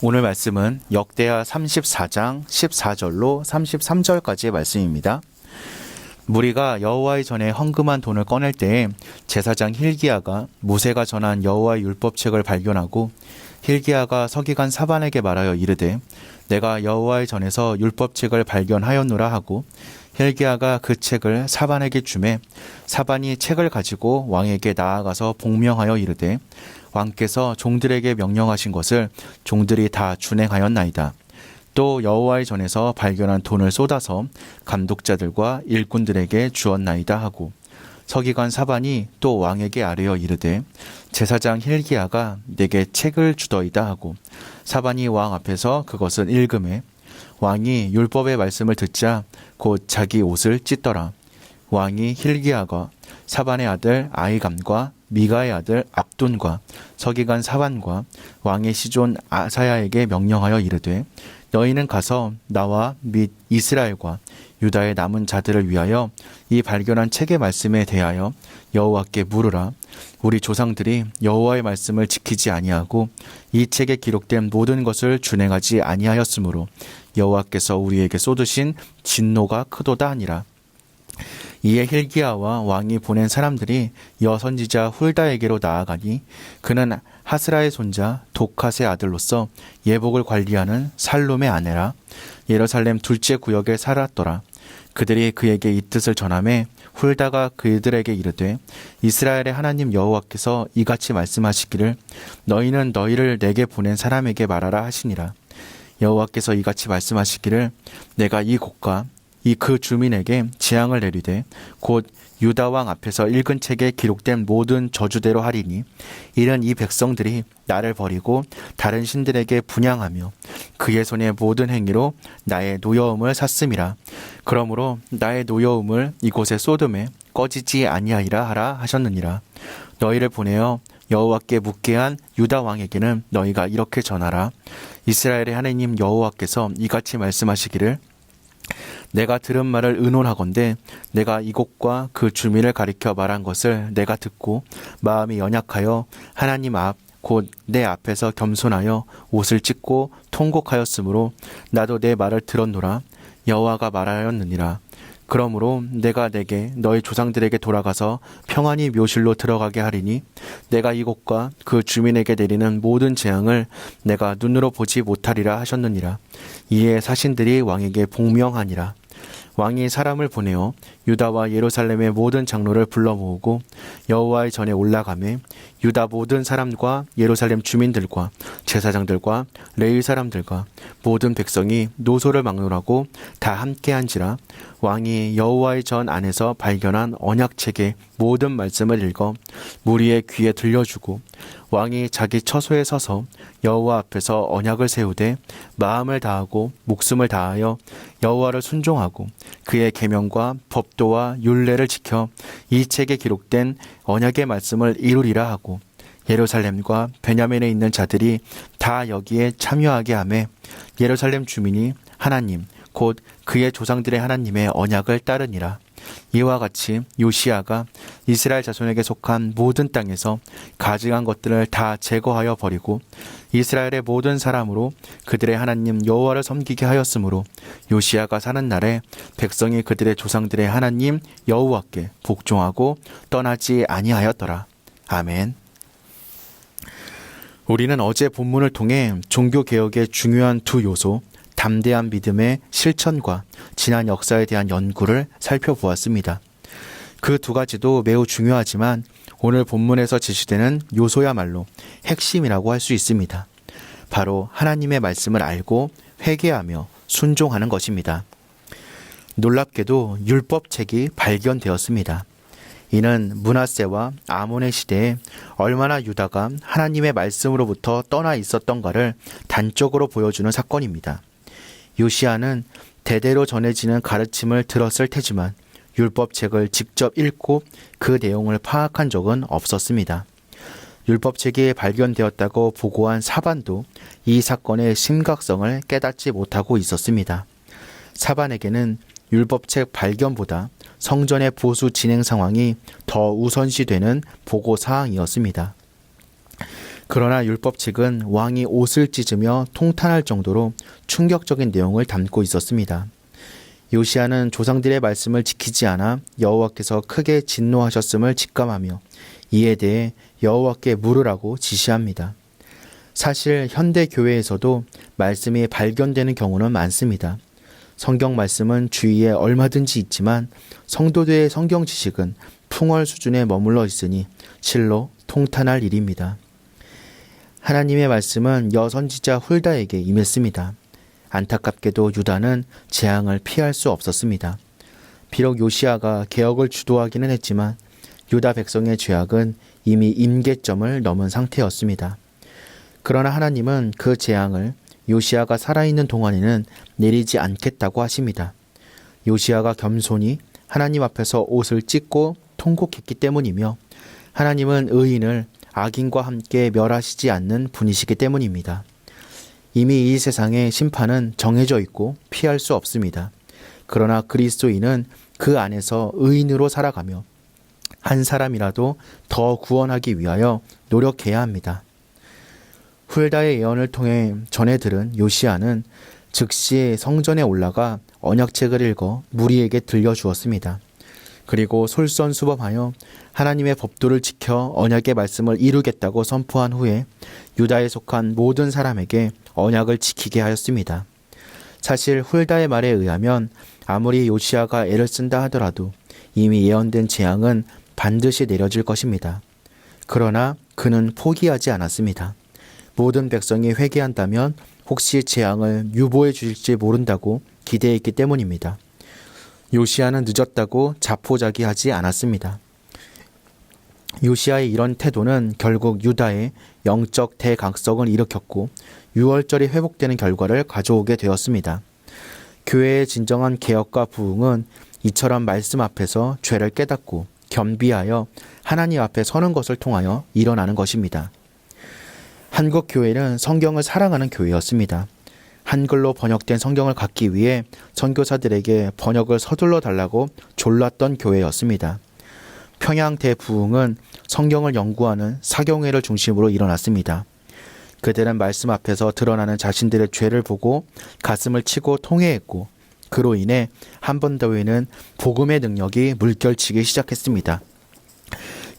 오늘 말씀은 역대하 34장 14절로 33절까지의 말씀입니다. 무리가 여호와의 전에 헌금한 돈을 꺼낼 때에 제사장 hil기야가 모세가 전한 여호와의 율법책을 발견하고 hil기야가 서기관 사반에게 말하여 이르되 내가 여호와의 전에서 율법책을 발견하였노라 하고 hil기야가 그 책을 사반에게 주매 사반이 책을 가지고 왕에게 나아가서 복명하여 이르되 왕께서 종들에게 명령하신 것을 종들이 다 준행하였나이다. 또 여호와의 전에서 발견한 돈을 쏟아서 감독자들과 일꾼들에게 주었나이다 하고 서기관 사반이 또 왕에게 아뢰어 이르되 제사장 hil기야가 내게 책을 주더이다 하고 사반이 왕 앞에서 그것을 읽음에 왕이 율법의 말씀을 듣자 곧 자기 옷을 찢더라. 왕이 hil기야가 사반의 아들 아히감과 미가의 아들 압돈과 서기관 사반과 왕의 시존 아사야에게 명령하여 이르되 너희는 가서 나와 및 이스라엘과 유다의 남은 자들을 위하여 이 발견한 책의 말씀에 대하여 여호와께 물으라. 우리 조상들이 여호와의 말씀을 지키지 아니하고 이 책에 기록된 모든 것을 준행하지 아니하였으므로 여호와께서 우리에게 쏟으신 진노가 크도다 하니라. 이에 hil기야와 왕이 보낸 사람들이 여선지자 훌다에게로 나아가니 그는 하스라의 손자 독핫의 아들로서 예복을 관리하는 살룸의 아내라. 예루살렘 둘째 구역에 살았더라. 그들이 그에게 이 뜻을 전하매 훌다가 그들에게 이르되 이스라엘의 하나님 여호와께서 이같이 말씀하시기를 너희는 너희를 내게 보낸 사람에게 말하라 하시니라. 여호와께서 이같이 말씀하시기를 내가 이 곳과 그 주민에게 재앙을 내리되 곧 유다 왕 앞에서 읽은 책에 기록된 모든 저주대로 하리니 이는 이 백성들이 나를 버리고 다른 신들에게 분향하며 그의 손의 모든 행위로 나의 노여움을 샀음이라. 그러므로 나의 노여움을 이곳에 쏟음에 꺼지지 아니하리라 하라 하셨느니라. 너희를 보내어 여호와께 묻게 한 유다 왕에게는 너희가 이렇게 전하라. 이스라엘의 하나님 여호와께서 이같이 말씀하시기를 내가 들은 말을 의논하건대 내가 이곳과 그 주민을 가리켜 말한 것을 내가 듣고 마음이 연약하여 하나님 앞 곧 내 앞에서 겸손하여 옷을 찢고 통곡하였으므로 나도 내 말을 들었노라. 여호와가 말하였느니라. 그러므로 내가 내게 너희 조상들에게 돌아가서 평안히 묘실로 들어가게 하리니 내가 이곳과 그 주민에게 내리는 모든 재앙을 내가 눈으로 보지 못하리라 하셨느니라. 이에 사신들이 왕에게 복명하니라. 왕이 사람을 보내어 유다와 예루살렘의 모든 장로를 불러 모으고 여호와의 전에 올라가매 유다 모든 사람과 예루살렘 주민들과 제사장들과 레위 사람들과 모든 백성이 노소를 막론하고 다 함께한지라. 왕이 여호와의 전 안에서 발견한 언약책의 모든 말씀을 읽어 무리의 귀에 들려주고 왕이 자기 처소에 서서 여호와 앞에서 언약을 세우되 마음을 다하고 목숨을 다하여 여호와를 순종하고 그의 계명과 법도와 율례를 지켜 이 책에 기록된 언약의 말씀을 이루리라 하고 예루살렘과 베냐민에 있는 자들이 다 여기에 참여하게 하매 예루살렘 주민이 하나님 곧 그의 조상들의 하나님의 언약을 따르니라. 이와 같이 요시야가 이스라엘 자손에게 속한 모든 땅에서 가증한 것들을 다 제거하여 버리고 이스라엘의 모든 사람으로 그들의 하나님 여호와를 섬기게 하였으므로 요시야가 사는 날에 백성이 그들의 조상들의 하나님 여호와께 복종하고 떠나지 아니하였더라. 아멘. 우리는 어제 본문을 통해 종교개혁의 중요한 두 요소 담대한 믿음의 실천과 지난 역사에 대한 연구를 살펴보았습니다. 그 두 가지도 매우 중요하지만 오늘 본문에서 제시되는 요소야말로 핵심이라고 할 수 있습니다. 바로 하나님의 말씀을 알고 회개하며 순종하는 것입니다. 놀랍게도 율법책이 발견되었습니다. 이는 므낫세와 아몬의 시대에 얼마나 유다가 하나님의 말씀으로부터 떠나 있었던가를 단적으로 보여주는 사건입니다. 요시야는 대대로 전해지는 가르침을 들었을 테지만 율법책을 직접 읽고 그 내용을 파악한 적은 없었습니다. 율법책이 발견되었다고 보고한 사반도 이 사건의 심각성을 깨닫지 못하고 있었습니다. 사반에게는 율법책 발견보다 성전의 보수 진행 상황이 더 우선시되는 보고 사항이었습니다. 그러나 율법책은 왕이 옷을 찢으며 통탄할 정도로 충격적인 내용을 담고 있었습니다. 요시야는 조상들의 말씀을 지키지 않아 여호와께서 크게 진노하셨음을 직감하며 이에 대해 여호와께 물으라고 지시합니다. 사실 현대 교회에서도 말씀이 발견되는 경우는 많습니다. 성경 말씀은 주위에 얼마든지 있지만 성도들의 성경 지식은 풍월 수준에 머물러 있으니 실로 통탄할 일입니다. 하나님의 말씀은 여선지자 훌다에게 임했습니다. 안타깝게도 유다는 재앙을 피할 수 없었습니다. 비록 요시야가 개혁을 주도하기는 했지만 유다 백성의 죄악은 이미 임계점을 넘은 상태였습니다. 그러나 하나님은 그 재앙을 요시야가 살아있는 동안에는 내리지 않겠다고 하십니다. 요시야가 겸손히 하나님 앞에서 옷을 찢고 통곡했기 때문이며 하나님은 의인을 악인과 함께 멸하시지 않는 분이시기 때문입니다. 이미 이 세상의 심판은 정해져 있고 피할 수 없습니다. 그러나 그리스도인은 그 안에서 의인으로 살아가며 한 사람이라도 더 구원하기 위하여 노력해야 합니다. 훌다의 예언을 통해 전해 들은 요시야는 즉시 성전에 올라가 언약책을 읽어 무리에게 들려주었습니다. 그리고 솔선수범하여 하나님의 법도를 지켜 언약의 말씀을 이루겠다고 선포한 후에 유다에 속한 모든 사람에게 언약을 지키게 하였습니다. 사실 훌다의 말에 의하면 아무리 요시야가 애를 쓴다 하더라도 이미 예언된 재앙은 반드시 내려질 것입니다. 그러나 그는 포기하지 않았습니다. 모든 백성이 회개한다면 혹시 재앙을 유보해 주실지 모른다고 기대했기 때문입니다. 요시야는 늦었다고 자포자기하지 않았습니다. 요시야의 이런 태도는 결국 유다의 영적 대각성을 일으켰고 유월절이 회복되는 결과를 가져오게 되었습니다. 교회의 진정한 개혁과 부흥은 이처럼 말씀 앞에서 죄를 깨닫고 겸비하여 하나님 앞에 서는 것을 통하여 일어나는 것입니다. 한국 교회는 성경을 사랑하는 교회였습니다. 한글로 번역된 성경을 갖기 위해 선교사들에게 번역을 서둘러 달라고 졸랐던 교회였습니다. 평양 대부흥은 성경을 연구하는 사경회를 중심으로 일어났습니다. 그들은 말씀 앞에서 드러나는 자신들의 죄를 보고 가슴을 치고 통회했고 그로 인해 한반도에는 복음의 능력이 물결치기 시작했습니다.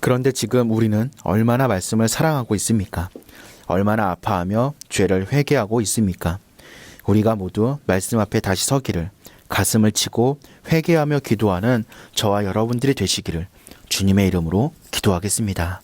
그런데 지금 우리는 얼마나 말씀을 사랑하고 있습니까? 얼마나 아파하며 죄를 회개하고 있습니까? 우리가 모두 말씀 앞에 다시 서기를, 가슴을 치고 회개하며 기도하는 저와 여러분들이 되시기를 주님의 이름으로 기도하겠습니다.